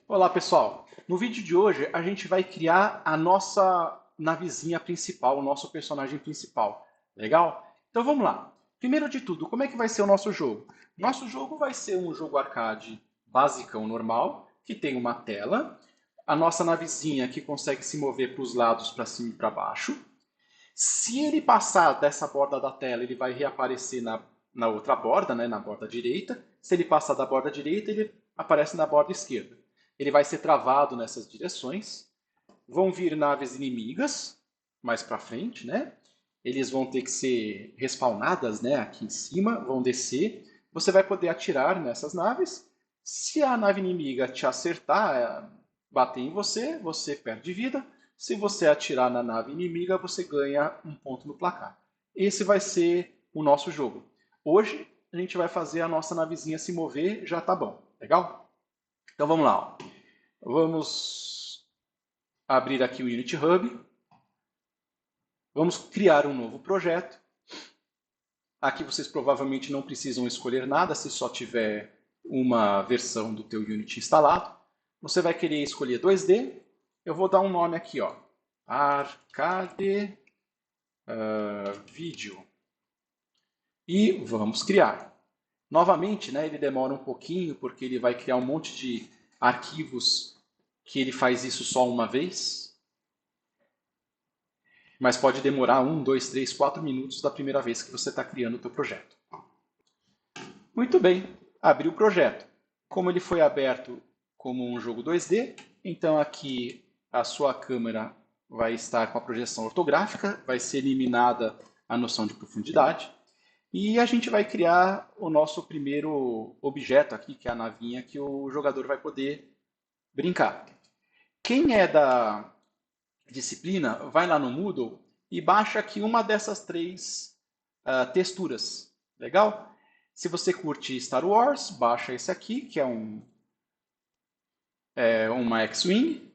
Olá, pessoal! No vídeo de hoje, a gente vai criar a nossa navezinha principal, o nosso personagem principal. Legal? Então vamos lá. Primeiro de tudo, como é que vai ser o nosso jogo? Nosso jogo vai ser um jogo arcade basicão, normal, que tem uma tela, a nossa navezinha que consegue se mover para os lados, para cima e para baixo. Se ele passar dessa borda da tela, ele vai reaparecer na outra borda, né, na borda direita. Se ele passar da borda direita, ele aparece na borda esquerda. Ele vai ser travado nessas direções. Vão vir naves inimigas mais para frente, né? Eles vão ter que ser respawnadas, né, aqui em cima, vão descer. Você vai poder atirar nessas naves. Se a nave inimiga te acertar, bater em você, você perde vida. Se você atirar na nave inimiga, você ganha um ponto no placar. Esse vai ser o nosso jogo. Hoje a gente vai fazer a nossa navezinha se mover, já tá bom. Legal? Então vamos lá. Ó. Vamos abrir aqui o Unity Hub. Vamos criar um novo projeto. Aqui vocês provavelmente não precisam escolher nada se só tiver uma versão do teu Unity instalado. Você vai querer escolher 2D. Eu vou dar um nome aqui, ó. Arcade Video. E vamos criar. Novamente, né, ele demora um pouquinho porque ele vai criar um monte de arquivos que ele faz isso só uma vez. Mas pode demorar 1, 2, 3, 4 minutos da primeira vez que você está criando o teu projeto. Muito bem, abri o projeto. Como ele foi aberto como um jogo 2D, então aqui a sua câmera vai estar com a projeção ortográfica, vai ser eliminada a noção de profundidade. E a gente vai criar o nosso primeiro objeto aqui, que é a navinha que o jogador vai poder brincar. Quem é da disciplina, vai lá no Moodle e baixa aqui uma dessas três texturas. Legal? Se você curte Star Wars, baixa esse aqui, que é uma X-Wing.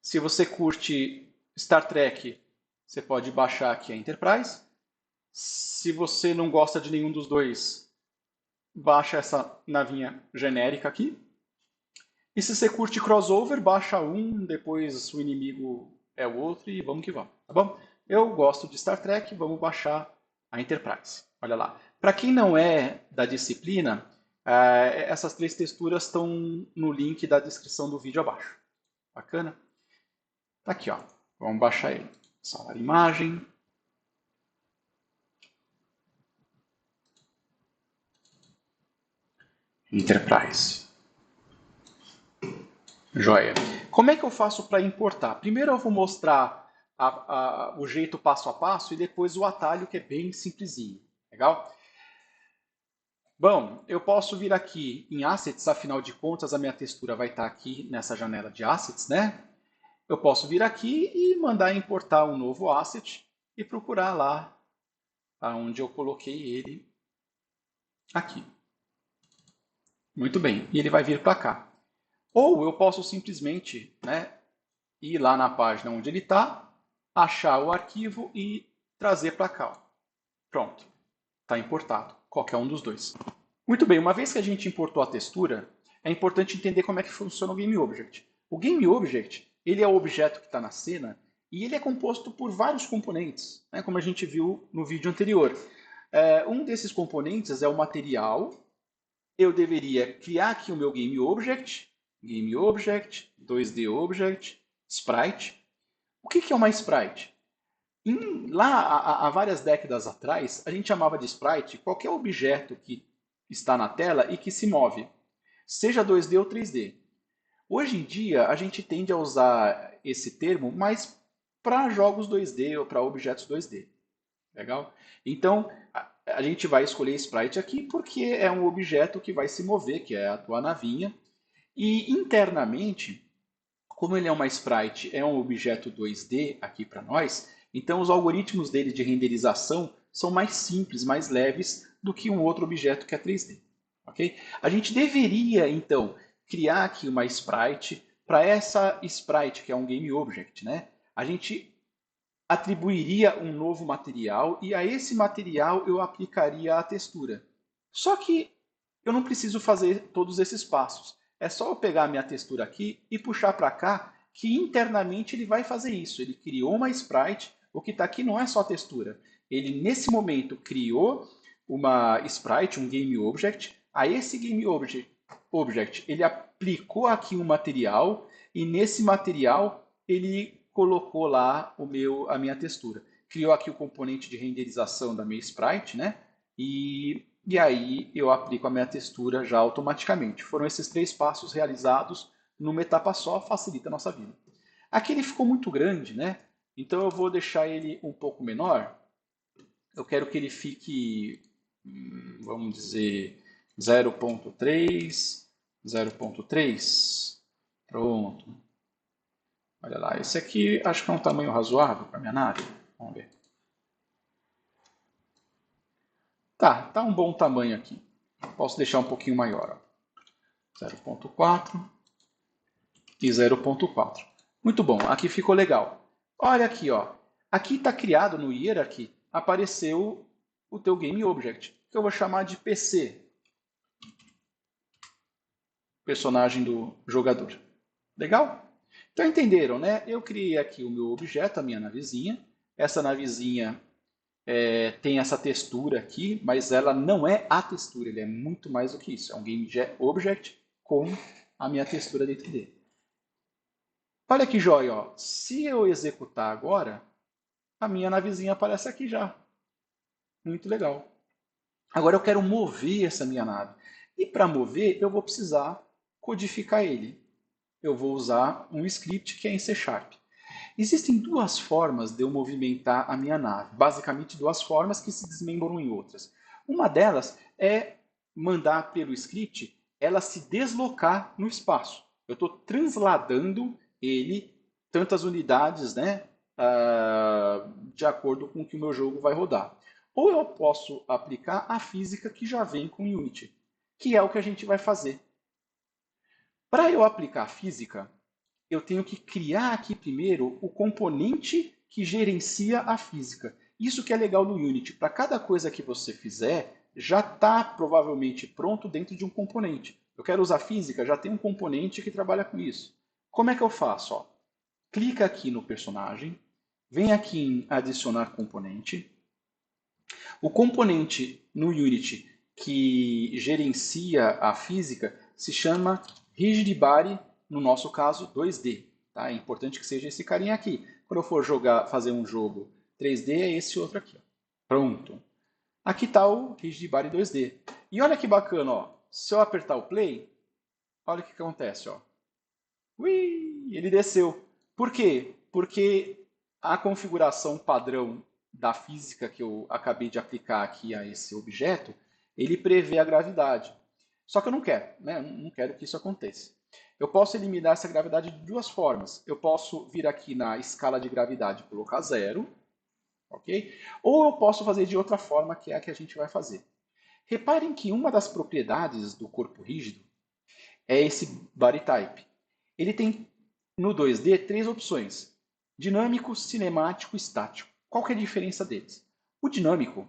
Se você curte Star Trek, você pode baixar aqui a Enterprise. Se você não gosta de nenhum dos dois, baixa essa navinha genérica aqui. E se você curte crossover, baixa um, depois o inimigo é o outro e vamos que vamos, tá bom? Eu gosto de Star Trek, vamos baixar a Enterprise. Olha lá. Para quem não é da disciplina, essas três texturas estão no link da descrição do vídeo abaixo. Bacana? Tá aqui, ó. Vamos baixar ele. Salvar a imagem. Enterprise. Joia. Como é que eu faço para importar? Primeiro eu vou mostrar o jeito passo a passo e depois o atalho, que é bem simplesinho. Legal? Bom, eu posso vir aqui em Assets, afinal de contas a minha textura vai estar aqui nessa janela de Assets, né? Eu posso vir aqui e mandar importar um novo asset e procurar lá onde eu coloquei ele aqui. Muito bem, e ele vai vir para cá. Ou eu posso simplesmente, né, ir lá na página onde ele está, achar o arquivo e trazer para cá. Ó. Pronto, está importado, qualquer um dos dois. Muito bem, uma vez que a gente importou a textura, é importante entender como é que funciona o GameObject. O GameObject, ele é o objeto que está na cena e ele é composto por vários componentes, né, como a gente viu no vídeo anterior. Um desses componentes é o material. Eu deveria criar aqui o meu GameObject, 2D Object, Sprite. O que é uma Sprite? Lá, há várias décadas atrás, a gente chamava de Sprite qualquer objeto que está na tela e que se move, seja 2D ou 3D. Hoje em dia, a gente tende a usar esse termo mais para jogos 2D ou para objetos 2D. Legal? Então, a gente vai escolher Sprite aqui porque é um objeto que vai se mover, que é a tua navinha. E internamente, como ele é uma sprite, é um objeto 2D aqui para nós, então os algoritmos dele de renderização são mais simples, mais leves do que um outro objeto que é 3D. Okay? A gente deveria, então, criar aqui uma sprite. Para essa sprite, que é um GameObject, né? A gente atribuiria um novo material e a esse material eu aplicaria a textura. Só que eu não preciso fazer todos esses passos. É só eu pegar a minha textura aqui e puxar para cá, que internamente ele vai fazer isso. Ele criou uma sprite, o que está aqui não é só textura. Ele, nesse momento, criou uma sprite, um game object. A esse game object ele aplicou aqui um material e nesse material ele colocou lá a minha textura. Criou aqui o componente de renderização da minha sprite, né? E aí eu aplico a minha textura já automaticamente. Foram esses 3 passos realizados numa etapa só, facilita a nossa vida. Aqui ele ficou muito grande, né? Então eu vou deixar ele um pouco menor. Eu quero que ele fique, vamos dizer, 0.3, 0.3. Pronto. Olha lá, esse aqui acho que é um tamanho razoável para minha nave. Vamos ver. Tá um bom tamanho aqui. Posso deixar um pouquinho maior. 0.4 e 0.4. Muito bom, aqui ficou legal. Olha aqui, ó. Aqui está criado no Hierarchy, apareceu o teu Game Object, que eu vou chamar de PC. Personagem do jogador. Legal? Então entenderam, né? Eu criei aqui o meu objeto, a minha navezinha. Essa navezinha tem essa textura aqui, mas ela não é a textura, ele é muito mais do que isso. É um Game Object com a minha textura dentro dele. Olha que joia, ó. Se eu executar agora, a minha navezinha aparece aqui já. Muito legal. Agora eu quero mover essa minha nave. E para mover, eu vou precisar codificar ele. Eu vou usar um script que é em C#. Existem 2 formas de eu movimentar a minha nave. Basicamente 2 formas que se desmembram em outras. Uma delas é mandar pelo script ela se deslocar no espaço. Eu estou transladando ele tantas unidades, né, de acordo com o que o meu jogo vai rodar. Ou eu posso aplicar a física que já vem com Unity, que é o que a gente vai fazer. Para eu aplicar a física, eu tenho que criar aqui primeiro o componente que gerencia a física. Isso que é legal no Unity. Para cada coisa que você fizer, já está provavelmente pronto dentro de um componente. Eu quero usar física, já tem um componente que trabalha com isso. Como é que eu faço? Ó, clica aqui no personagem, vem aqui em adicionar componente. O componente no Unity que gerencia a física se chama Rigid Body, no nosso caso 2D. Tá? É importante que seja esse carinha aqui. Quando eu for fazer um jogo 3D, é esse outro aqui. Ó. Pronto. Aqui está o Rigid Body 2D. E olha que bacana, ó. Se eu apertar o play, olha o que acontece. Ó. Ui, ele desceu. Por quê? Porque a configuração padrão da física que eu acabei de aplicar aqui a esse objeto, ele prevê a gravidade. Só que eu não quero, né? Não quero que isso aconteça. Eu posso eliminar essa gravidade de 2 formas. Eu posso vir aqui na escala de gravidade e colocar 0, ok? Ou eu posso fazer de outra forma, que é a que a gente vai fazer. Reparem que uma das propriedades do corpo rígido é esse body type. Ele tem no 2D 3 opções: dinâmico, cinemático e estático. Qual que é a diferença deles? O dinâmico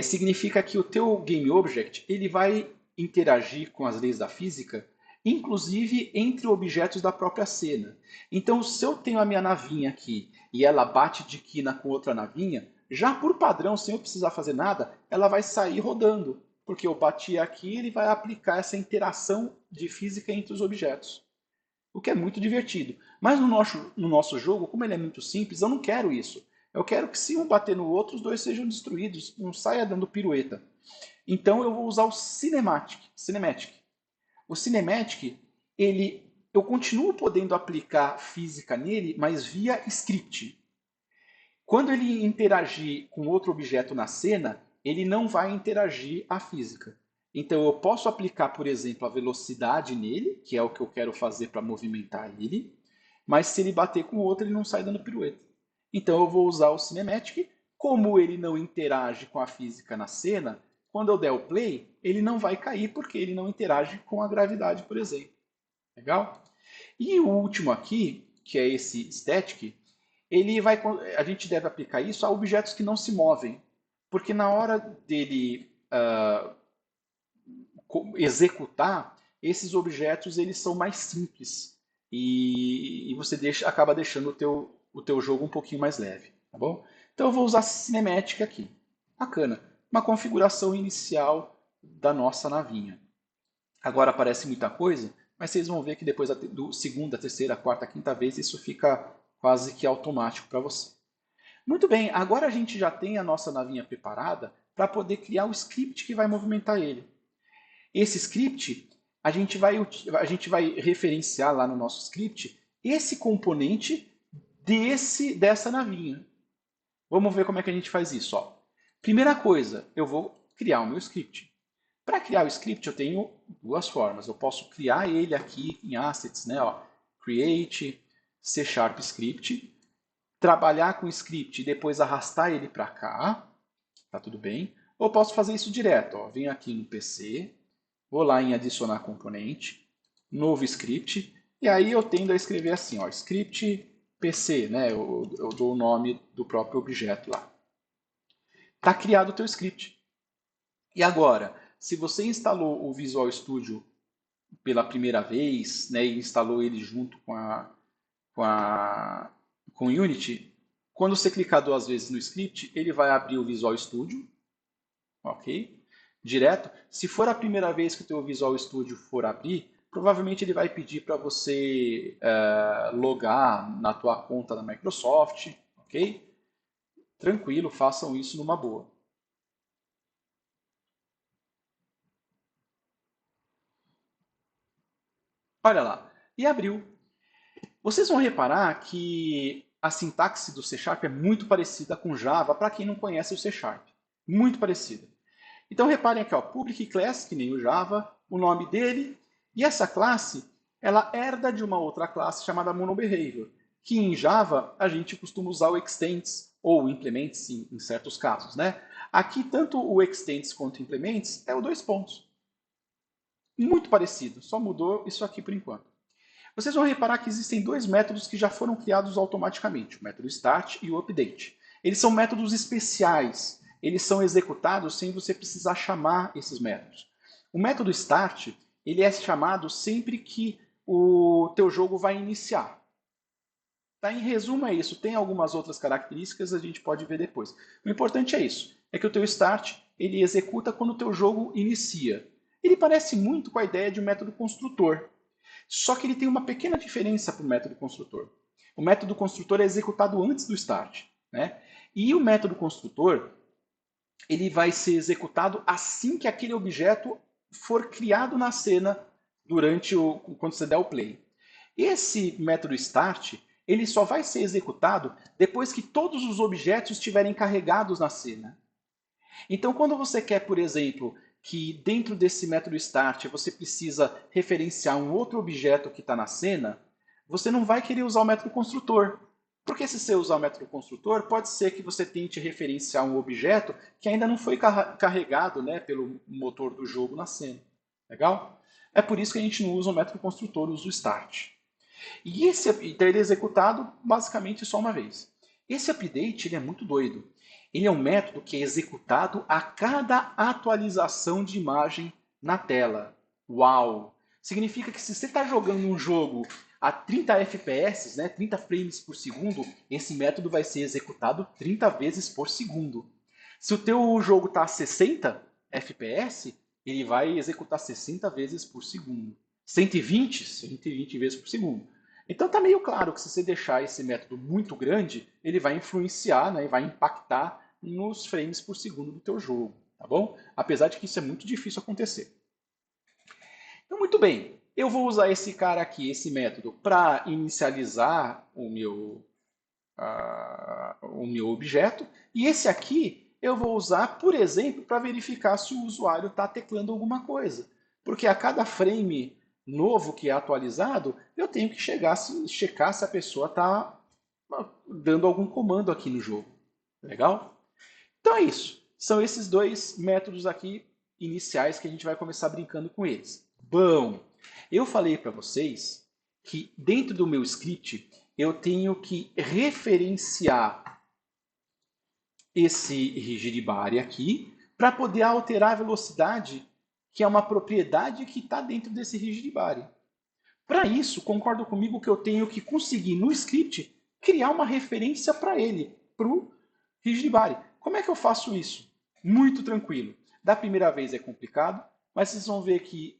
significa que o teu game object ele vai interagir com as leis da física, inclusive entre objetos da própria cena. Então, se eu tenho a minha navinha aqui e ela bate de quina com outra navinha, já por padrão, sem eu precisar fazer nada, ela vai sair rodando, porque eu bati aqui e ele vai aplicar essa interação de física entre os objetos. O que é muito divertido. Mas no nosso jogo, como ele é muito simples, eu não quero isso. Eu quero que se um bater no outro, os dois sejam destruídos, não saia dando pirueta. Então eu vou usar o Cinematic. O Cinematic, eu continuo podendo aplicar física nele, mas via script. Quando ele interagir com outro objeto na cena, ele não vai interagir a física. Então eu posso aplicar, por exemplo, a velocidade nele, que é o que eu quero fazer para movimentar ele, mas se ele bater com o outro, ele não sai dando pirueta. Então eu vou usar o Cinematic. Como ele não interage com a física na cena, quando eu der o play, ele não vai cair porque ele não interage com a gravidade, por exemplo. Legal? E o último aqui, que é esse Static, a gente deve aplicar isso a objetos que não se movem. Porque na hora dele executar, esses objetos eles são mais simples e você acaba deixando o teu jogo um pouquinho mais leve, tá bom? Então eu vou usar cinemática aqui. Bacana. Uma configuração inicial da nossa navinha. Agora aparece muita coisa, mas vocês vão ver que depois do segunda, terceira, quarta, quinta vez isso fica quase que automático para você. Muito bem, agora a gente já tem a nossa navinha preparada para poder criar o script que vai movimentar ele. Esse script, a gente vai referenciar lá no nosso script esse componente dessa navinha. Vamos ver como é que a gente faz isso. Ó. Primeira coisa, eu vou criar o meu script. Para criar o script, eu tenho duas formas. Eu posso criar ele aqui em assets, né? Ó, create C# script, trabalhar com o script e depois arrastar ele para cá, tá tudo bem. Ou posso fazer isso direto, ó. Venho aqui no PC, vou lá em adicionar componente, novo script, e aí eu tendo a escrever assim, ó, script PC, né? Eu dou o nome do próprio objeto lá. Está criado o teu script. E agora, se você instalou o Visual Studio pela primeira vez, né, e instalou ele junto com o Unity, quando você clicar duas vezes no script, ele vai abrir o Visual Studio, ok? Direto. Se for a primeira vez que o teu Visual Studio for abrir, provavelmente ele vai pedir para você logar na tua conta da Microsoft, ok? Tranquilo, façam isso numa boa. Olha lá, e abriu. Vocês vão reparar que a sintaxe do C# é muito parecida com Java, para quem não conhece o C#. Muito parecida. Então reparem aqui, ó, public class, que nem o Java, o nome dele, e essa classe, ela herda de uma outra classe chamada monobehavior, que em Java a gente costuma usar o extends, ou implements em certos casos, né? Aqui, tanto o extends quanto o implements é o dois pontos. Muito parecido, só mudou isso aqui por enquanto. Vocês vão reparar que existem dois métodos que já foram criados automaticamente, o método start e o update. Eles são métodos especiais, eles são executados sem você precisar chamar esses métodos. O método start, ele é chamado sempre que o teu jogo vai iniciar. Tá? Em resumo é isso, tem algumas outras características, a gente pode ver depois. O importante é isso, é que o teu start ele executa quando o teu jogo inicia. Ele parece muito com a ideia de um método construtor. Só que ele tem uma pequena diferença para o método construtor. O método construtor é executado antes do start, né? E o método construtor ele vai ser executado assim que aquele objeto for criado na cena quando você der o play. Esse método start ele só vai ser executado depois que todos os objetos estiverem carregados na cena. Então, quando você quer, por exemplo, que dentro desse método start você precisa referenciar um outro objeto que está na cena, você não vai querer usar o método construtor. Porque se você usar o método construtor, pode ser que você tente referenciar um objeto que ainda não foi carregado, né, pelo motor do jogo na cena. Legal? É por isso que a gente não usa o método construtor, usa o start. E então ele é executado basicamente só uma vez. Esse update ele é muito doido. Ele é um método que é executado a cada atualização de imagem na tela. Uau! Significa que se você está jogando um jogo a 30 FPS, né, 30 frames por segundo, esse método vai ser executado 30 vezes por segundo. Se o teu jogo está a 60 FPS, ele vai executar 60 vezes por segundo. 120 vezes por segundo. Então está meio claro que se você deixar esse método muito grande, ele vai influenciar, né, vai impactar nos frames por segundo do teu jogo, tá bom? Apesar de que isso é muito difícil acontecer. Então, muito bem, eu vou usar esse cara aqui, esse método, para inicializar o meu objeto, e esse aqui eu vou usar, por exemplo, para verificar se o usuário está teclando alguma coisa. Porque a cada frame novo que é atualizado, eu tenho que checar se a pessoa está dando algum comando aqui no jogo. Legal? Então é isso. São esses dois métodos aqui iniciais que a gente vai começar brincando com eles. Bom, eu falei para vocês que dentro do meu script eu tenho que referenciar esse rigidibody aqui para poder alterar a velocidade que é uma propriedade que está dentro desse rigid body. Para isso, concordo comigo que eu tenho que conseguir no script criar uma referência para ele, para o rigid body. Como é que eu faço isso? Muito tranquilo. Da primeira vez é complicado, mas vocês vão ver que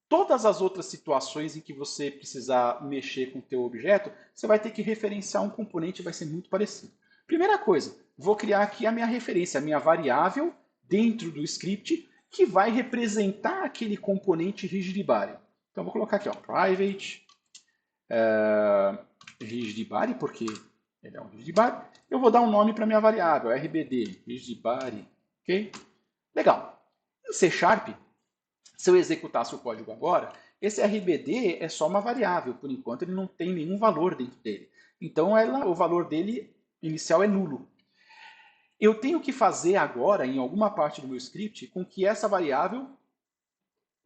todas as outras situações em que você precisar mexer com o teu objeto, você vai ter que referenciar um componente e vai ser muito parecido. Primeira coisa, vou criar aqui a minha referência, a minha variável dentro do script que vai representar aquele componente rigid body. Então vou colocar aqui, ó, private rigid body, porque ele é um rigid body. Eu vou dar um nome para minha variável, RBD, rigid body, ok? Legal. Em C Sharp, se eu executasse o código agora, esse RBD é só uma variável, por enquanto ele não tem nenhum valor dentro dele. Então o valor dele inicial é nulo. Eu tenho que fazer agora, em alguma parte do meu script, com que essa variável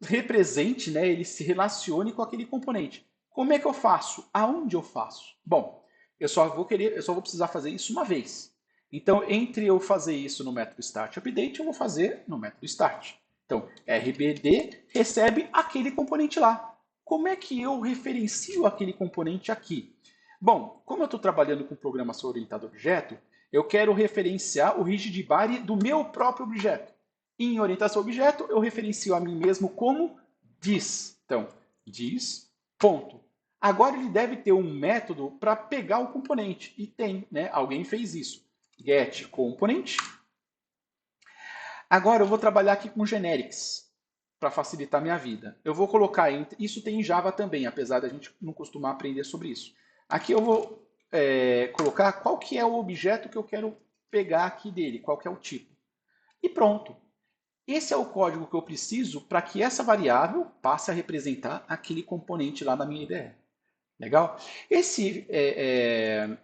represente, né, ele se relacione com aquele componente. Como é que eu faço? Aonde eu faço? Bom, eu só vou precisar fazer isso uma vez. Então, entre eu fazer isso no método startUpdate, eu vou fazer no método start. Então, RBD recebe aquele componente lá. Como é que eu referencio aquele componente aqui? Bom, como eu estou trabalhando com programação orientada a objeto, eu quero referenciar o rigid body do meu próprio objeto. Em orientação a objeto, eu referencio a mim mesmo como this. Então, this, ponto. Agora ele deve ter um método para pegar o componente. E tem, né? Alguém fez isso. Get component. Agora eu vou trabalhar aqui com generics para facilitar a minha vida. Eu vou colocar, isso tem em Java também, apesar da gente não costumar aprender sobre isso. Aqui eu vou colocar qual que é o objeto que eu quero pegar aqui dele, qual que é o tipo. E pronto. Esse é o código que eu preciso para que essa variável passe a representar aquele componente lá na minha IDE. Legal? Esse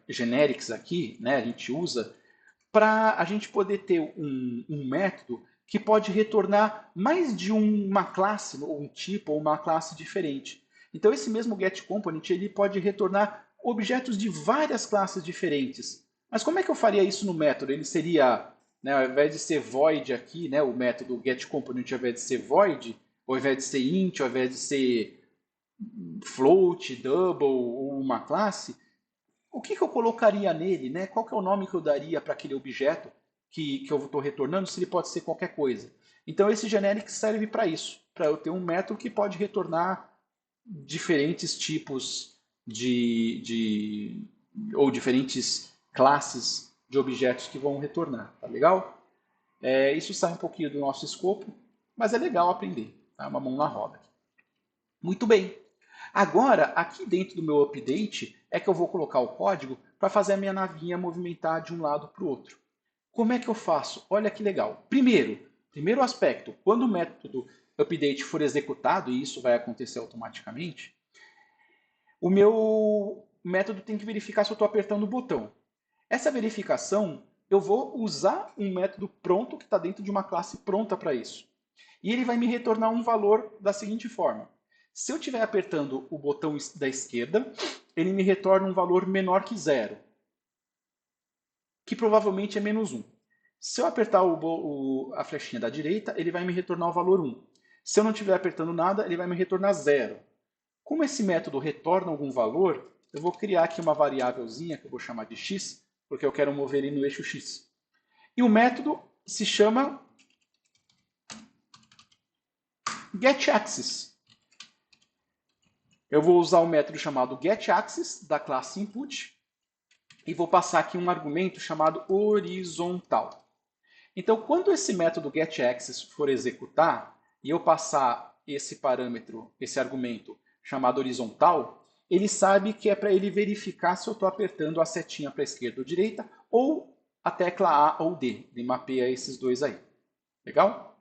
generics aqui, né, a gente usa para a gente poder ter um método que pode retornar mais de uma classe, ou um tipo, ou uma classe diferente. Então, esse mesmo getComponent ele pode retornar objetos de várias classes diferentes. Mas como é que eu faria isso no método? Ele seria, né, ao invés de ser void aqui, né, o método getComponent, ao invés de ser void, ao invés de ser int, ao invés de ser float, double ou uma classe, o que eu colocaria nele, né? Qual que é o nome que eu daria para aquele objeto que eu estou retornando, se ele pode ser qualquer coisa. Então esse generic serve para isso, para eu ter um método que pode retornar diferentes tipos ou diferentes classes de objetos que vão retornar, tá legal? Isso sai um pouquinho do nosso escopo, mas é legal aprender, tá? Uma mão na roda. Muito bem. Agora, aqui dentro do meu update, é que eu vou colocar o código para fazer a minha navinha movimentar de um lado para o outro. Como é que eu faço? Olha que legal. Primeiro aspecto, quando o método update for executado, e isso vai acontecer automaticamente, o meu método tem que verificar se eu estou apertando o botão. Essa verificação, eu vou usar um método pronto que está dentro de uma classe pronta para isso. E ele vai me retornar um valor da seguinte forma. Se eu estiver apertando o botão da esquerda, ele me retorna um valor menor que 0, que provavelmente é menos 1. Se eu apertar a flechinha da direita, ele vai me retornar o valor 1. Se eu não estiver apertando nada, ele vai me retornar 0. Como esse método retorna algum valor, eu vou criar aqui uma variávelzinha que eu vou chamar de x, porque eu quero mover ele no eixo x. E o método se chama getAxis. Eu vou usar o método chamado getAxis da classe input e vou passar aqui um argumento chamado horizontal. Então, quando esse método getAxis for executar e eu passar esse parâmetro, esse argumento chamado horizontal, ele sabe que é para ele verificar se eu estou apertando a setinha para a esquerda ou direita ou a tecla A ou D. Ele mapeia esses dois aí. Legal?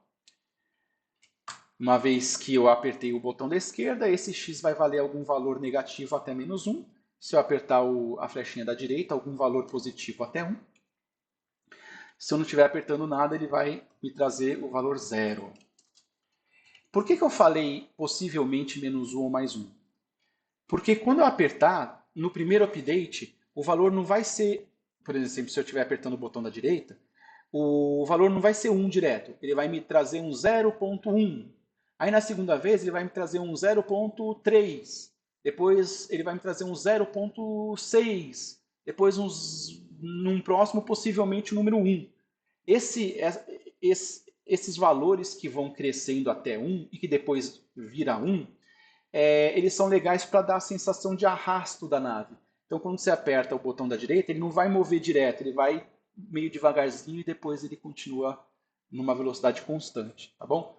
Uma vez que eu apertei o botão da esquerda, esse x vai valer algum valor negativo até menos 1. Se eu apertar a flechinha da direita, algum valor positivo até 1. Se eu não estiver apertando nada, ele vai me trazer o valor 0. Por que eu falei possivelmente menos 1 ou mais 1? Porque quando eu apertar, no primeiro update, o valor não vai ser, por exemplo, se eu estiver apertando o botão da direita, o valor não vai ser 1 direto, ele vai me trazer um 0,1. Aí na segunda vez ele vai me trazer um 0,3. Depois ele vai me trazer um 0,6. Depois num próximo possivelmente o número 1. Esses valores que vão crescendo até 1 e que depois vira 1, eles são legais para dar a sensação de arrasto da nave. Então quando você aperta o botão da direita, ele não vai mover direto, ele vai meio devagarzinho e depois ele continua numa velocidade constante, tá bom?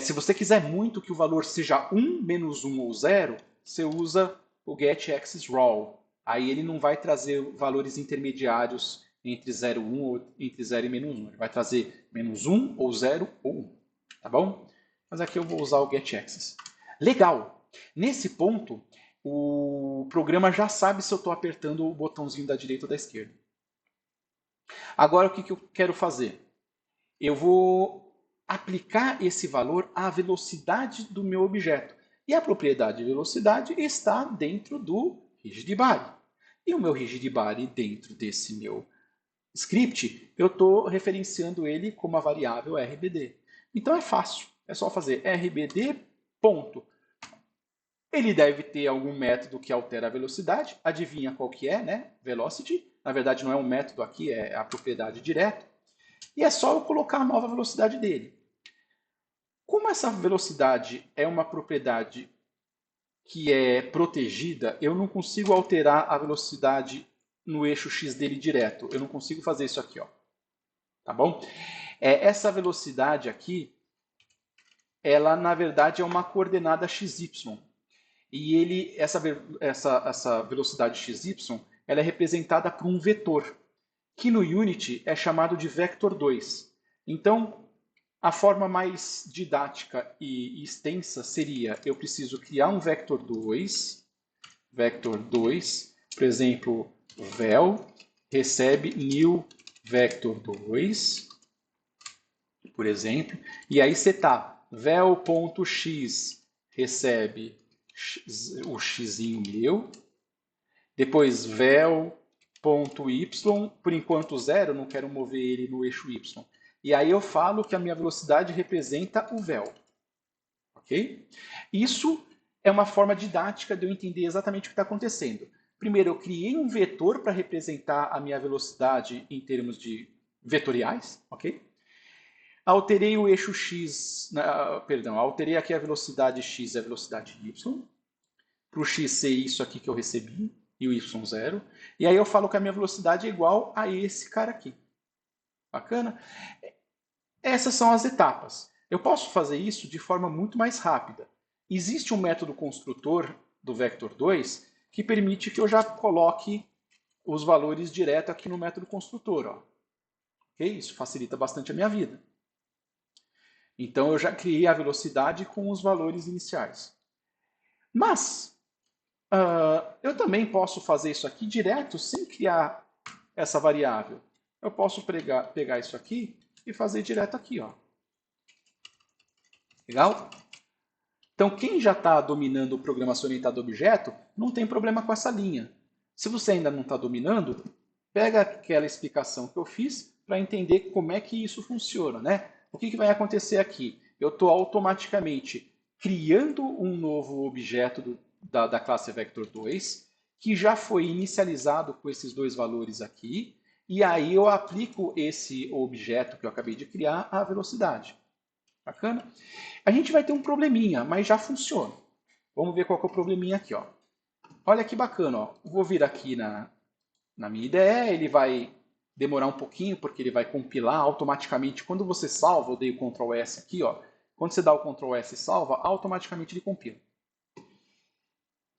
Se você quiser muito que o valor seja 1, menos 1 ou 0, você usa o getAxisRaw. Aí ele não vai trazer valores intermediários entre 0 e 1 ou entre 0 e menos 1. Ele vai trazer menos 1 ou 0 ou 1. Tá bom? Mas aqui eu vou usar o getAxis. Legal! Nesse ponto, o programa já sabe se eu estou apertando o botãozinho da direita ou da esquerda. Agora o que eu quero fazer? Eu vou aplicar esse valor à velocidade do meu objeto. E a propriedade de velocidade está dentro do rigidbody. E o meu rigidbody dentro desse meu script, eu estou referenciando ele como a variável RBD. Então é fácil, é só fazer RBD ponto. Ele deve ter algum método que altera a velocidade, adivinha qual que é, né? Velocity. Na verdade não é um método aqui, é a propriedade direta. E é só eu colocar a nova velocidade dele. Como essa velocidade é uma propriedade que é protegida, eu não consigo alterar a velocidade no eixo x dele direto. Eu não consigo fazer isso aqui, ó. Tá bom? Essa velocidade aqui, ela na verdade é uma coordenada xy. E essa velocidade xy, ela é representada por um vetor, que no Unity é chamado de vector 2. Então, a forma mais didática e extensa seria, eu preciso criar um vector 2, por exemplo, vel recebe new vector 2, por exemplo, e aí setar vel.x recebe o xzinho meu, depois vel.y, por enquanto 0, não quero mover ele no eixo y. E aí eu falo que a minha velocidade representa o vel. Ok? Isso é uma forma didática de eu entender exatamente o que está acontecendo. Primeiro, eu criei um vetor para representar a minha velocidade em termos de vetoriais. Ok? Alterei o eixo x, alterei aqui a velocidade x e a velocidade y. Para o x ser isso aqui que eu recebi, e o y 0. E aí eu falo que a minha velocidade é igual a esse cara aqui. Bacana? Essas são as etapas. Eu posso fazer isso de forma muito mais rápida. Existe um método construtor do vector 2 que permite que eu já coloque os valores direto aqui no método construtor. Ó. Okay? Isso facilita bastante a minha vida. Então eu já criei a velocidade com os valores iniciais. Mas eu também posso fazer isso aqui direto sem criar essa variável. Eu posso pegar isso aqui e fazer direto aqui. Ó. Legal? Então, quem já está dominando programação orientada a objeto, não tem problema com essa linha. Se você ainda não está dominando, pega aquela explicação que eu fiz para entender como é que isso funciona. Né? O que vai acontecer aqui? Eu estou automaticamente criando um novo objeto da classe Vector 2, que já foi inicializado com esses dois valores aqui, e aí eu aplico esse objeto que eu acabei de criar à velocidade. Bacana? A gente vai ter um probleminha, mas já funciona. Vamos ver qual que é o probleminha aqui. Ó. Olha que bacana. Ó. Vou vir aqui na minha IDE, ele vai demorar um pouquinho, porque ele vai compilar automaticamente. Quando você salva, eu dei o Ctrl S aqui, ó. Quando você dá o Ctrl S e salva, automaticamente ele compila.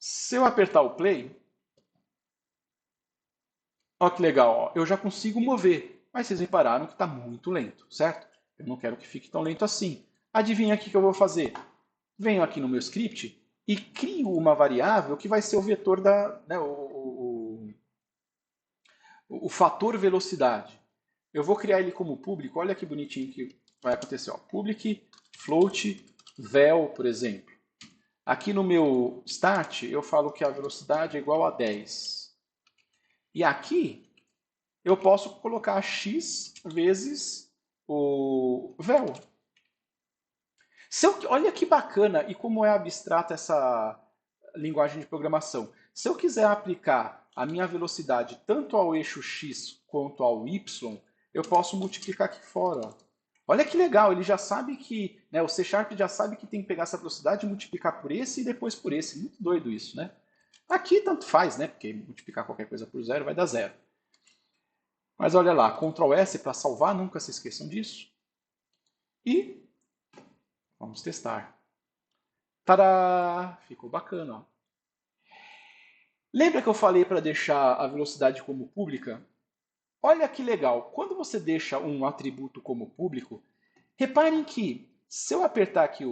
Se eu apertar o play, ó que legal, ó, eu já consigo mover, mas vocês repararam que está muito lento, certo? Eu não quero que fique tão lento assim. Adivinha o que eu vou fazer? Venho aqui no meu script e crio uma variável que vai ser o vetor o fator velocidade. Eu vou criar ele como público, olha que bonitinho que vai acontecer. Ó. Public float vel, por exemplo. Aqui no meu start, eu falo que a velocidade é igual a 10. E aqui, eu posso colocar x vezes o vel. Olha que bacana e como é abstrata essa linguagem de programação. Se eu quiser aplicar a minha velocidade tanto ao eixo x quanto ao y, eu posso multiplicar aqui fora. Ó. Olha que legal, ele já sabe que, né, o C# já sabe que tem que pegar essa velocidade e multiplicar por esse e depois por esse. Muito doido isso, né? Aqui tanto faz, né? Porque multiplicar qualquer coisa por zero vai dar zero. Mas olha lá, Ctrl S para salvar, nunca se esqueçam disso. E vamos testar. Tadá! Ficou bacana. Ó. Lembra que eu falei para deixar a velocidade como pública? Olha que legal. Quando você deixa um atributo como público, reparem que se eu apertar aqui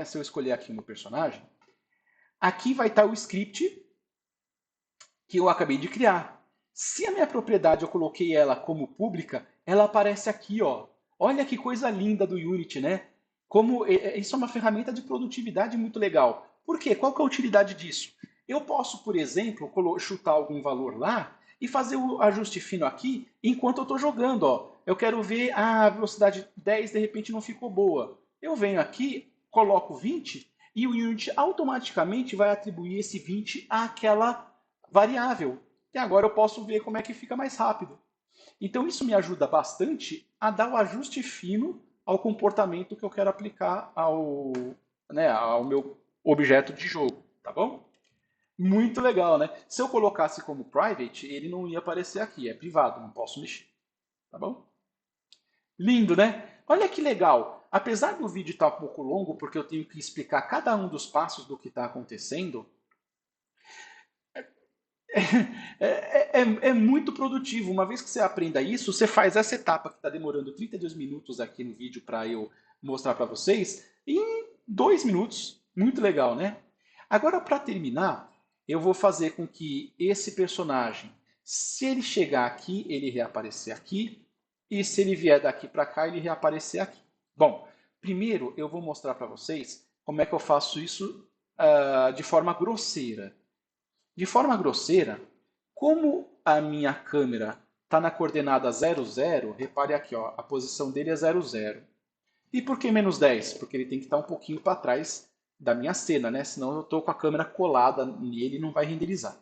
se eu escolher aqui o meu personagem, aqui vai estar o script que eu acabei de criar. Se a minha propriedade eu coloquei ela como pública, ela aparece aqui, ó. Olha que coisa linda do Unity, né? Como isso é uma ferramenta de produtividade muito legal. Por quê? Qual que é a utilidade disso? Eu posso, por exemplo, chutar algum valor lá e fazer o ajuste fino aqui enquanto eu estou jogando. Ó. Eu quero ver a velocidade 10 de repente não ficou boa. Eu venho aqui, coloco 20 e o Unity automaticamente vai atribuir esse 20 àquela variável. E agora eu posso ver como é que fica mais rápido. Então isso me ajuda bastante a dar o ajuste fino ao comportamento que eu quero aplicar ao meu objeto de jogo, tá bom? Muito legal, né? Se eu colocasse como private, ele não ia aparecer aqui, é privado, não posso mexer, tá bom? Lindo, né? Olha que legal. Apesar do vídeo estar um pouco longo, porque eu tenho que explicar cada um dos passos do que está acontecendo, é muito produtivo. Uma vez que você aprenda isso, você faz essa etapa que está demorando 32 minutos aqui no vídeo para eu mostrar para vocês em 2 minutos. Muito legal, né? Agora, para terminar, eu vou fazer com que esse personagem, se ele chegar aqui, ele reaparecer aqui, e se ele vier daqui para cá, ele reaparecer aqui. Bom, primeiro eu vou mostrar para vocês como é que eu faço isso de forma grosseira. De forma grosseira, como a minha câmera está na coordenada 0, 0, repare aqui, ó, a posição dele é 0, 0. E por que menos 10? Porque ele tem que estar um pouquinho para trás da minha cena, né? Senão eu estou com a câmera colada nele e não vai renderizar.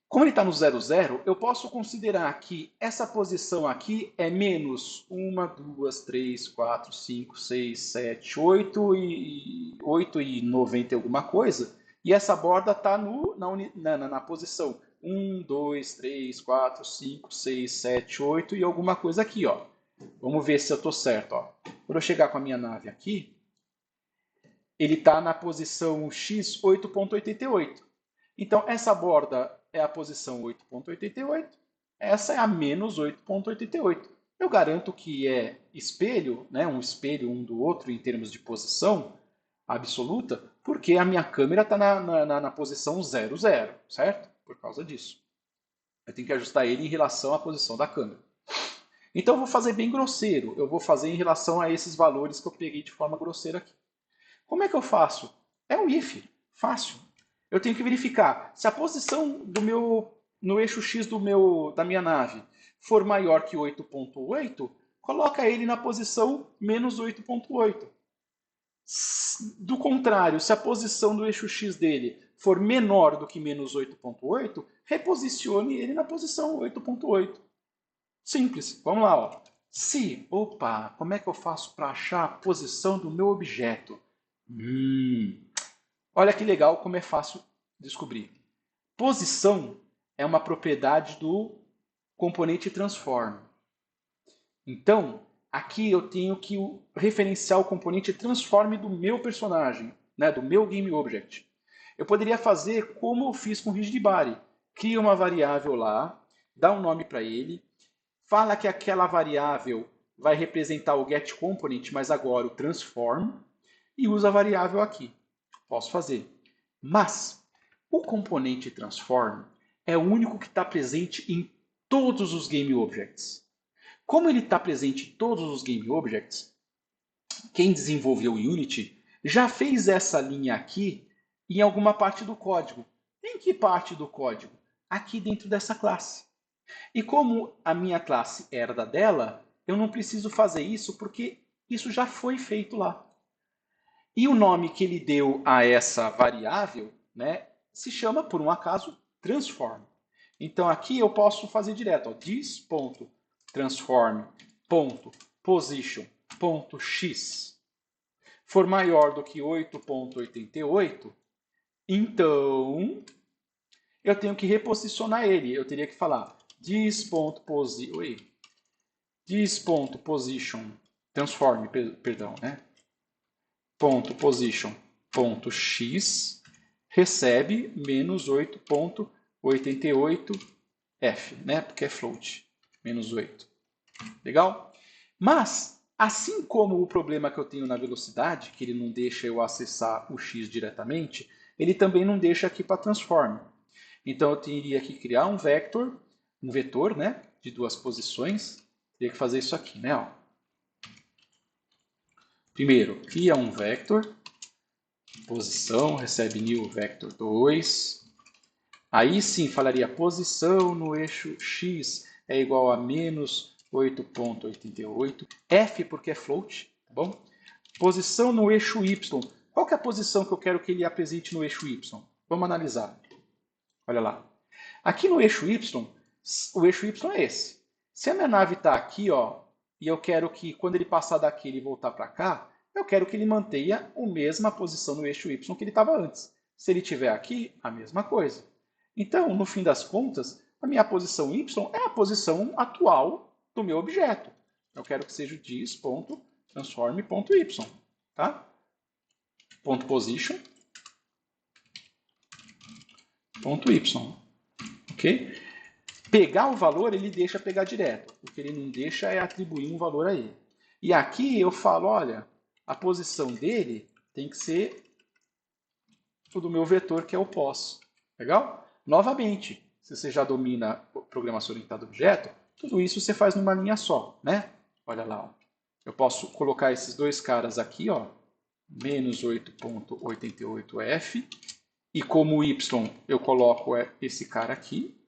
Como ele está no 0, 0, eu posso considerar que essa posição aqui é menos 1, 2, 3, 4, 5, 6, 7, 8 e 90 e alguma coisa. E essa borda está na posição 1, 2, 3, 4, 5, 6, 7, 8 e alguma coisa aqui. Ó. Vamos ver se eu estou certo. Ó. Quando eu chegar com a minha nave aqui, ele está na posição x 8.88. Então, essa borda é a posição 8.88, essa é a menos 8.88. Eu garanto que é espelho, né, um espelho um do outro em termos de posição absoluta, porque a minha câmera está na posição 0, 0, certo? Por causa disso. Eu tenho que ajustar ele em relação à posição da câmera. Então, eu vou fazer bem grosseiro. Eu vou fazer em relação a esses valores que eu peguei de forma grosseira aqui. Como é que eu faço? É um if. Fácil. Eu tenho que verificar se a posição no eixo X da minha nave for maior que 8.8, coloca ele na posição menos 8.8. Do contrário, se a posição do eixo X dele for menor do que menos 8.8, reposicione ele na posição 8.8. Simples. Vamos lá. Ó. Como é que eu faço para achar a posição do meu objeto? Olha que legal como é fácil descobrir. Posição é uma propriedade do componente transform. Então, aqui eu tenho que referenciar o componente transform do meu personagem, né, do meu GameObject. Eu poderia fazer como eu fiz com o Rigidbody. Cria uma variável lá, dá um nome para ele, fala que aquela variável vai representar o getComponent, mas agora o transform, e usa a variável aqui. Posso fazer. Mas o componente transform é o único que está presente em todos os GameObjects. Como ele está presente em todos os GameObjects, quem desenvolveu o Unity já fez essa linha aqui em alguma parte do código. Em que parte do código? Aqui dentro dessa classe. E como a minha classe herda dela, eu não preciso fazer isso porque isso já foi feito lá. E o nome que ele deu a essa variável, né, se chama, por um acaso, transform. Então aqui eu posso fazer direto, ó, this.transform.position.x for maior do que 8.88, então eu tenho que reposicionar ele. Eu teria que falar this.position, transform, perdão, né? .position.x recebe menos 8.88f, né? Porque é float, menos 8. Legal? Mas, assim como o problema que eu tenho na velocidade, que ele não deixa eu acessar o x diretamente, ele também não deixa aqui para transform. Então eu teria que criar um vetor, né, de duas posições. Teria que fazer isso aqui, né? Ó. Primeiro, cria um vector, posição, recebe new vector 2. Aí sim falaria posição no eixo x é igual a menos 8.88. F porque é float, tá bom? Posição no eixo y. Qual que é a posição que eu quero que ele apresente no eixo y? Vamos analisar. Olha lá. Aqui no eixo y, o eixo y é esse. Se a minha nave está aqui, ó, e eu quero que quando ele passar daqui ele voltar para cá, eu quero que ele mantenha a mesma posição no eixo y que ele estava antes. Se ele estiver aqui, a mesma coisa. Então, no fim das contas, a minha posição y é a posição atual do meu objeto. Eu quero que seja o dis.transform.y. Tá? .position. .y. Ok? Pegar o valor, ele deixa pegar direto. O que ele não deixa é atribuir um valor a ele. E aqui eu falo, olha, a posição dele tem que ser o do meu vetor, que é o pos. Legal? Novamente, se você já domina programação orientada a objeto, tudo isso você faz numa linha só, né? Olha lá, ó. Eu posso colocar esses dois caras aqui, ó, menos 8.88f, e como y eu coloco esse cara aqui,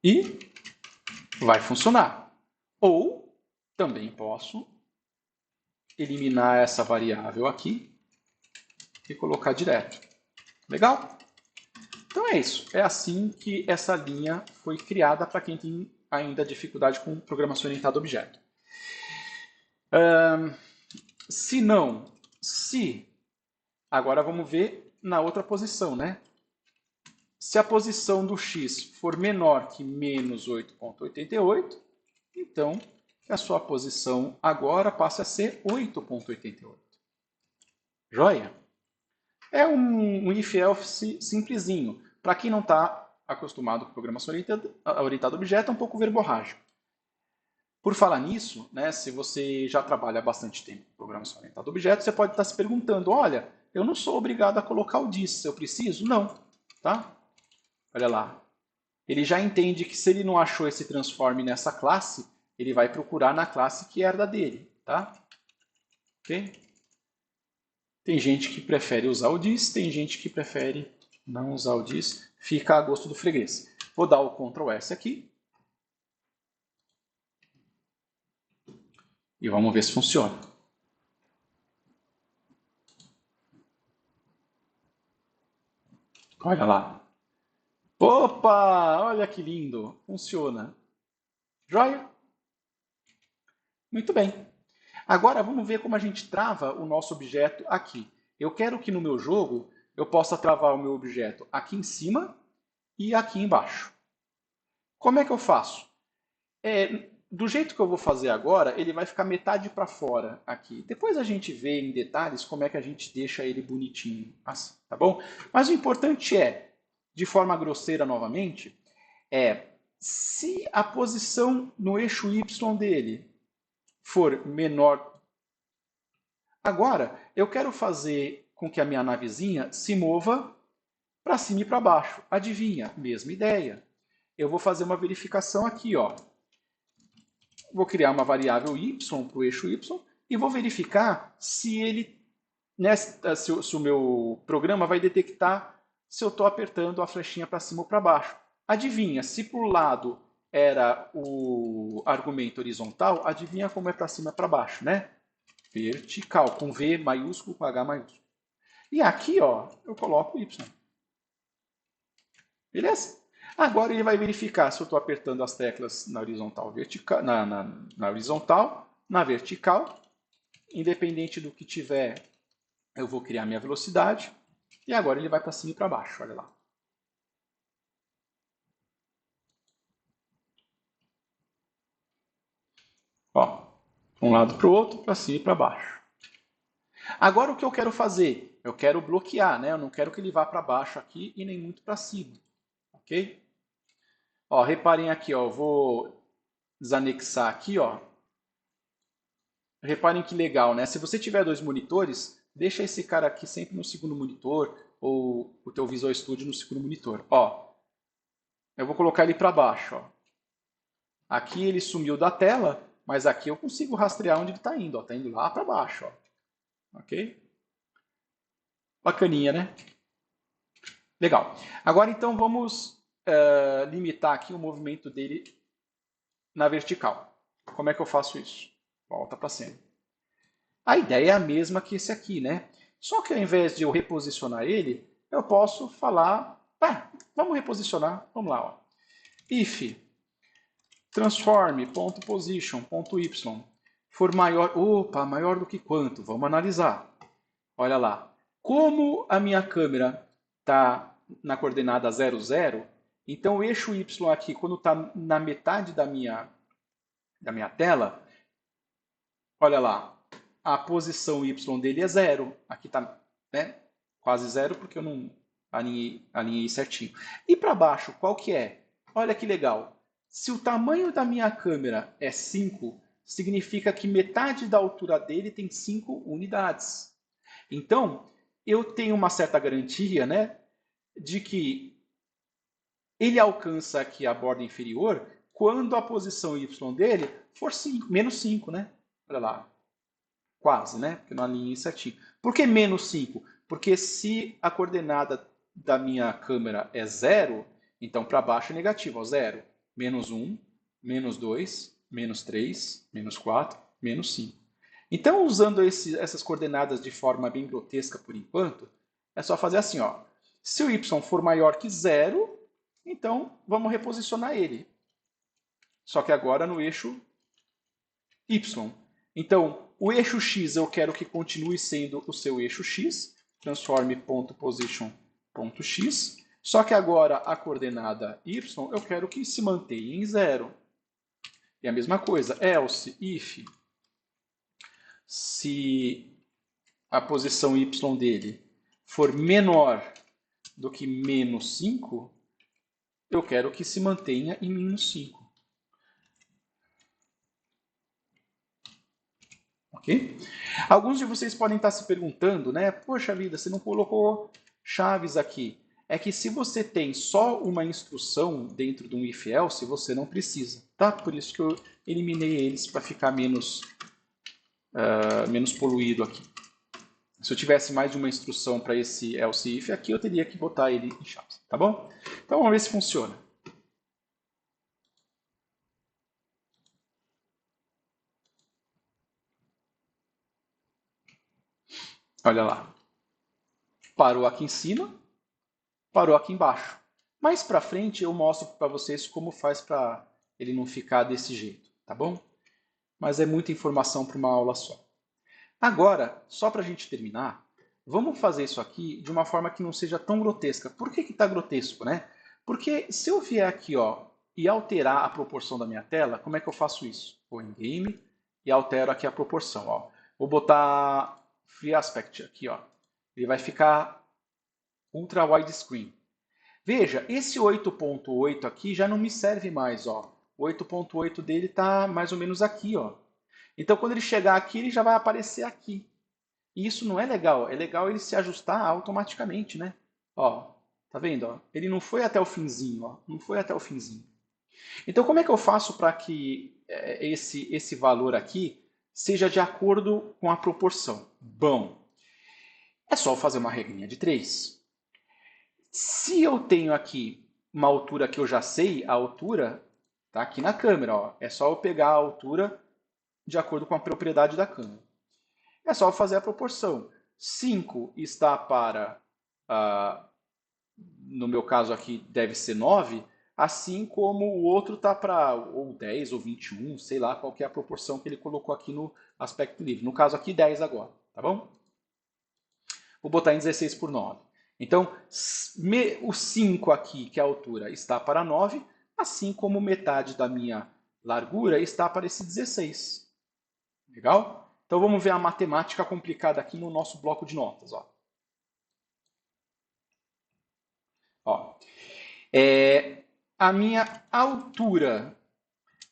e vai funcionar. Ou também posso eliminar essa variável aqui e colocar direto. Legal? Então é isso. É assim que essa linha foi criada para quem tem ainda dificuldade com programação orientada a objeto. Se não, se... Agora vamos ver na outra posição, né? Se a posição do x for menor que menos 8.88, então a sua posição agora passa a ser 8.88. Joia? É um if-else simplesinho. Para quem não está acostumado com programação orientada a objeto, é um pouco verborrágico. Por falar nisso, né, se você já trabalha há bastante tempo com programação orientada a objeto, você pode estar se perguntando, olha, eu não sou obrigado a colocar o this, eu preciso? Não. Tá? Olha lá. Ele já entende que se ele não achou esse transform nessa classe, ele vai procurar na classe que herda dele. Tá? Ok? Tem gente que prefere usar o this, tem gente que prefere não usar o this. Fica a gosto do freguês. Vou dar o Ctrl S aqui. E vamos ver se funciona. Olha lá. Opa! Olha que lindo. Funciona. Joia? Muito bem. Agora vamos ver como a gente trava o nosso objeto aqui. Eu quero que no meu jogo eu possa travar o meu objeto aqui em cima e aqui embaixo. Como é que eu faço? Do jeito que eu vou fazer agora, ele vai ficar metade para fora aqui. Depois a gente vê em detalhes como é que a gente deixa ele bonitinho, assim, tá bom? Mas o importante é, de forma grosseira novamente, se a posição no eixo Y dele for menor. Agora, eu quero fazer com que a minha navezinha se mova para cima e para baixo. Adivinha? Mesma ideia. Eu vou fazer uma verificação aqui, ó. Vou criar uma variável y para o eixo y e vou verificar se ele se o meu programa vai detectar se eu estou apertando a flechinha para cima ou para baixo. Adivinha, se para o lado era o argumento horizontal, adivinha como é para cima e para baixo, né? Vertical, com V maiúsculo, com H maiúsculo. E aqui, ó, eu coloco Y. Beleza? Agora ele vai verificar se eu estou apertando as teclas na horizontal, vertical, na horizontal, na vertical. Independente do que tiver, eu vou criar minha velocidade. E agora ele vai para cima e para baixo, olha lá. Ó, um lado para o outro, para cima e para baixo. Agora o que eu quero fazer? Eu quero bloquear, né? Eu não quero que ele vá para baixo aqui e nem muito para cima, ok? Ó, reparem aqui, ó, eu vou desanexar aqui, ó. Reparem que legal, né? Se você tiver dois monitores, deixa esse cara aqui sempre no segundo monitor ou o teu Visual Studio no segundo monitor. Ó, eu vou colocar ele para baixo, ó. Aqui ele sumiu da tela, mas aqui eu consigo rastrear onde ele está indo. Está indo lá para baixo. Ó. Ok? Bacaninha, né? Legal. Agora então vamos limitar aqui o movimento dele na vertical. Como é que eu faço isso? Volta para cima. A ideia é a mesma que esse aqui, né? Só que ao invés de eu reposicionar ele, eu posso falar, vamos reposicionar, vamos lá, ó. If transform.position.y for maior, maior do que quanto? Vamos analisar. Olha lá. Como a minha câmera está na coordenada 0, 0, então o eixo Y aqui, quando está na metade da minha tela, olha lá, a posição Y dele é 0. Aqui está, né, quase 0 porque eu não alinhei certinho. E para baixo, qual que é? Olha que legal. Se o tamanho da minha câmera é 5, significa que metade da altura dele tem 5 unidades. Então, eu tenho uma certa garantia, né, de que ele alcança aqui a borda inferior quando a posição Y dele for 5, menos 5, né? Olha lá. Quase, né? Porque não alinhei certinho. Por que menos 5? Porque se a coordenada da minha câmera é 0, então para baixo é negativo, ó, 0. Menos 1, menos 2, menos 3, menos 4, menos 5. Então, usando essas coordenadas de forma bem grotesca por enquanto, é só fazer assim, ó. Se o y for maior que 0, então vamos reposicionar ele. Só que agora no eixo y. Então, o eixo x eu quero que continue sendo o seu eixo x, transform.position.x, só que agora a coordenada y eu quero que se mantenha em 0. E a mesma coisa, else, if, se a posição y dele for menor do que menos 5, eu quero que se mantenha em menos 5. Ok? Alguns de vocês podem estar se perguntando, né? Poxa vida, você não colocou chaves aqui. É que se você tem só uma instrução dentro de um if-else, você não precisa, tá? Por isso que eu eliminei eles para ficar menos poluído aqui. Se eu tivesse mais de uma instrução para esse else if aqui, eu teria que botar ele em chaves, tá bom? Então vamos ver se funciona. Olha lá. Parou aqui em cima, parou aqui embaixo. Mais para frente eu mostro para vocês como faz para ele não ficar desse jeito, tá bom? Mas é muita informação para uma aula só. Agora, só para a gente terminar, vamos fazer isso aqui de uma forma que não seja tão grotesca. Por que está grotesco, né? Porque se eu vier aqui, ó, e alterar a proporção da minha tela, como é que eu faço isso? Vou em Game e altero aqui a proporção. Ó. Vou botar Free Aspect aqui, ó. Ele vai ficar Ultra Widescreen. Veja, esse 8.8 aqui já não me serve mais, ó. O 8.8 dele está mais ou menos aqui, ó. Então, quando ele chegar aqui, ele já vai aparecer aqui. E isso não é legal. É legal ele se ajustar automaticamente, né? Ó, tá vendo? Ó? Ele não foi até o finzinho, ó. Não foi até o finzinho. Então, como é que eu faço para que esse valor aqui seja de acordo com a proporção? Bom, É só fazer uma regrinha de 3. Se eu tenho aqui uma altura que eu já sei, a altura está aqui na câmera. Ó. É só eu pegar a altura de acordo com a propriedade da câmera. É só fazer a proporção. 5 está para, no meu caso aqui, deve ser 9, assim como o outro está para ou 10 ou 21, sei lá qual que é a proporção que ele colocou aqui no aspecto livre. No caso aqui, 10 agora, tá bom? Vou botar em 16 por 9. Então, o 5 aqui, que é a altura, está para 9, assim como metade da minha largura está para esse 16. Legal? Então vamos ver a matemática complicada aqui no nosso bloco de notas. Ó, a minha altura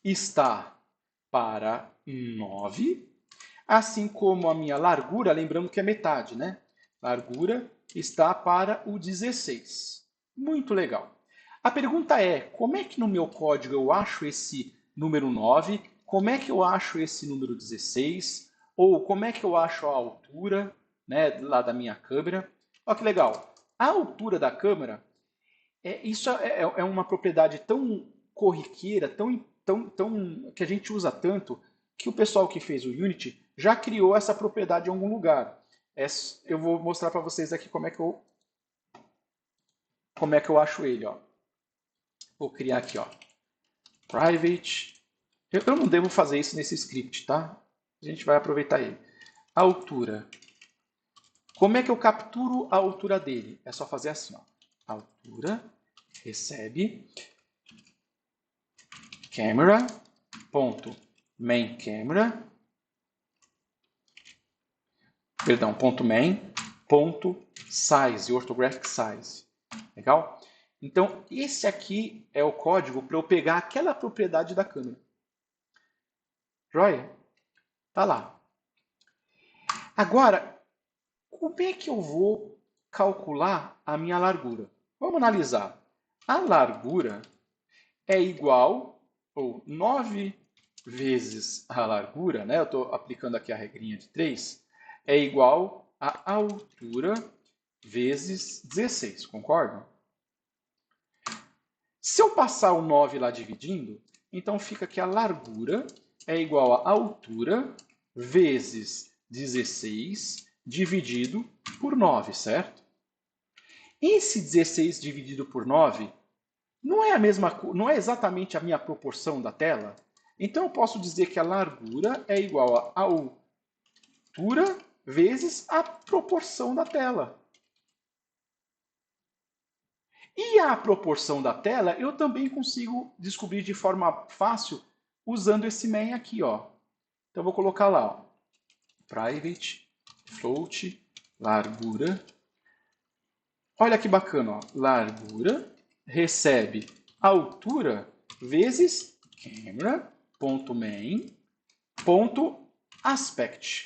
está para 9, assim como a minha largura, lembrando que é metade, né? Largura está para o 16. Muito legal. A pergunta é, como é que no meu código eu acho esse número 9? Como é que eu acho esse número 16? Ou como é que eu acho a altura, né, lá da minha câmera? Olha que legal. A altura da câmera, isso é uma propriedade tão corriqueira, tão que a gente usa tanto, que o pessoal que fez o Unity já criou essa propriedade em algum lugar. Eu vou mostrar para vocês aqui como é que eu acho ele. Ó. Vou criar aqui, ó, private. Eu não devo fazer isso nesse script, tá? A gente vai aproveitar ele. Altura. Como é que eu capturo a altura dele? É só fazer assim, ó. Altura, recebe, camera, ponto main camera, perdão, ponto main, ponto size, orthographic size. Legal? Então, esse aqui é o código para eu pegar aquela propriedade da câmera. Joia? Tá lá. Agora, como é que eu vou calcular a minha largura? Vamos analisar. A largura é igual, ou 9 vezes a largura, né? Eu estou aplicando aqui a regrinha de 3, é igual a altura vezes 16, concordam? Se eu passar o 9 lá dividindo, então fica que a largura é igual a altura vezes 16 dividido por 9, certo? Esse 16 dividido por 9 não é exatamente a minha proporção da tela? Então eu posso dizer que a largura é igual a altura vezes a proporção da tela. E a proporção da tela eu também consigo descobrir de forma fácil usando esse main aqui, ó. Então eu vou colocar lá, ó, private float largura. Olha que bacana, ó. Largura recebe altura vezes camera.main.aspect.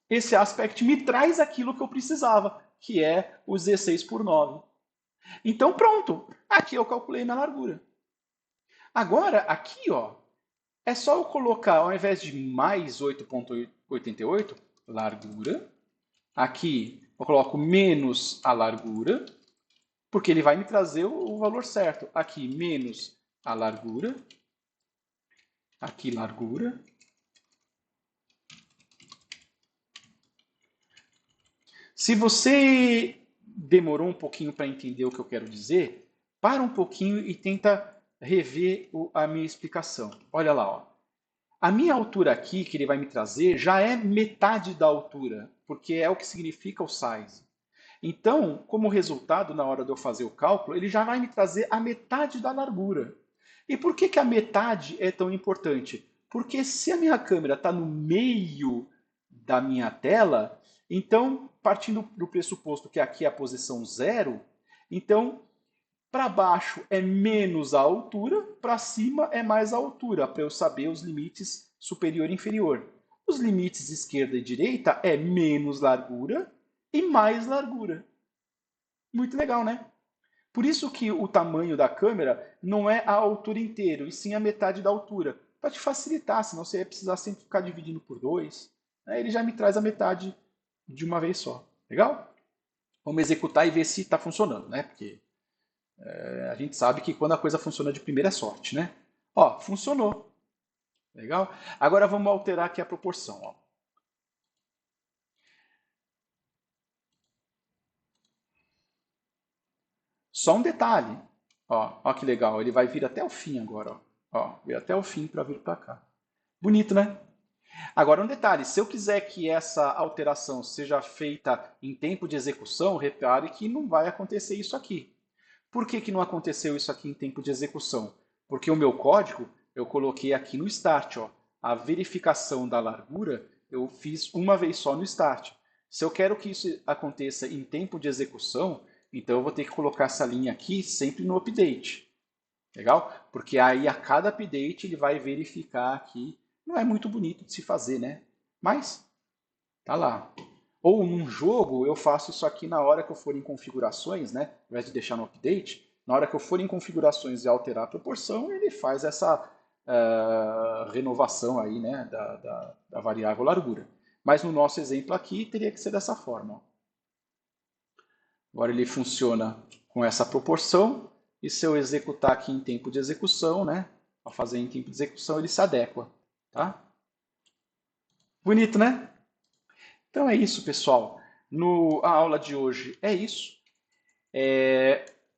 Esse aspect me traz aquilo que eu precisava, que é o 16 por 9. Então pronto, aqui eu calculei minha largura. Agora, aqui, ó, é só eu colocar, ao invés de mais 8,88, largura. Aqui eu coloco menos a largura, porque ele vai me trazer o valor certo. Aqui, menos a largura. Aqui, largura. Se você demorou um pouquinho para entender o que eu quero dizer, para um pouquinho e tenta rever a minha explicação. Olha lá, ó. A minha altura aqui, que ele vai me trazer, já é metade da altura, porque é o que significa o size. Então, como resultado, na hora de eu fazer o cálculo, ele já vai me trazer a metade da largura. E por que a metade é tão importante? Porque se a minha câmera está no meio da minha tela, então, partindo do pressuposto que aqui é a posição 0, então, para baixo é menos a altura, para cima é mais a altura, para eu saber os limites superior e inferior. Os limites esquerda e direita é menos largura e mais largura. Muito legal, né? Por isso que o tamanho da câmera não é a altura inteira, e sim a metade da altura. Para te facilitar, senão você ia precisar sempre ficar dividindo por 2. Né? Ele já me traz a metade de uma vez só. Legal? Vamos executar e ver se está funcionando, né? Porque a gente sabe que quando a coisa funciona de primeira é sorte, né? Ó, funcionou. Legal? Agora vamos alterar aqui a proporção. Ó. Só um detalhe. Ó que legal, ele vai vir até o fim agora. Ó, vir até o fim para vir para cá. Bonito, né? Agora um detalhe, se eu quiser que essa alteração seja feita em tempo de execução, repare que não vai acontecer isso aqui. Por que não aconteceu isso aqui em tempo de execução? Porque o meu código eu coloquei aqui no start. Ó. A verificação da largura eu fiz uma vez só no start. Se eu quero que isso aconteça em tempo de execução, então eu vou ter que colocar essa linha aqui sempre no update. Legal? Porque aí a cada update ele vai verificar aqui. Não é muito bonito de se fazer, né? Mas tá lá. Ou num jogo eu faço isso aqui na hora que eu for em configurações, né? Ao invés de deixar no update, na hora que eu for em configurações e alterar a proporção, ele faz essa renovação aí, né? Da variável largura. Mas no nosso exemplo aqui teria que ser dessa forma. Ó. Agora ele funciona com essa proporção. E se eu executar aqui em tempo de execução, né? Ao fazer em tempo de execução, ele se adequa. Tá? Bonito, né? Então é isso, pessoal. A aula de hoje é isso.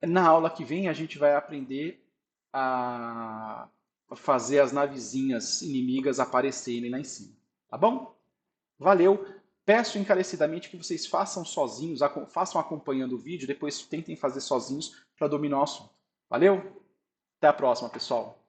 Na aula que vem a gente vai aprender a fazer as navezinhas inimigas aparecerem lá em cima. Tá bom? Valeu! Peço encarecidamente que vocês façam sozinhos, façam acompanhando o vídeo, depois tentem fazer sozinhos para dominar o assunto. Valeu? Até a próxima, pessoal!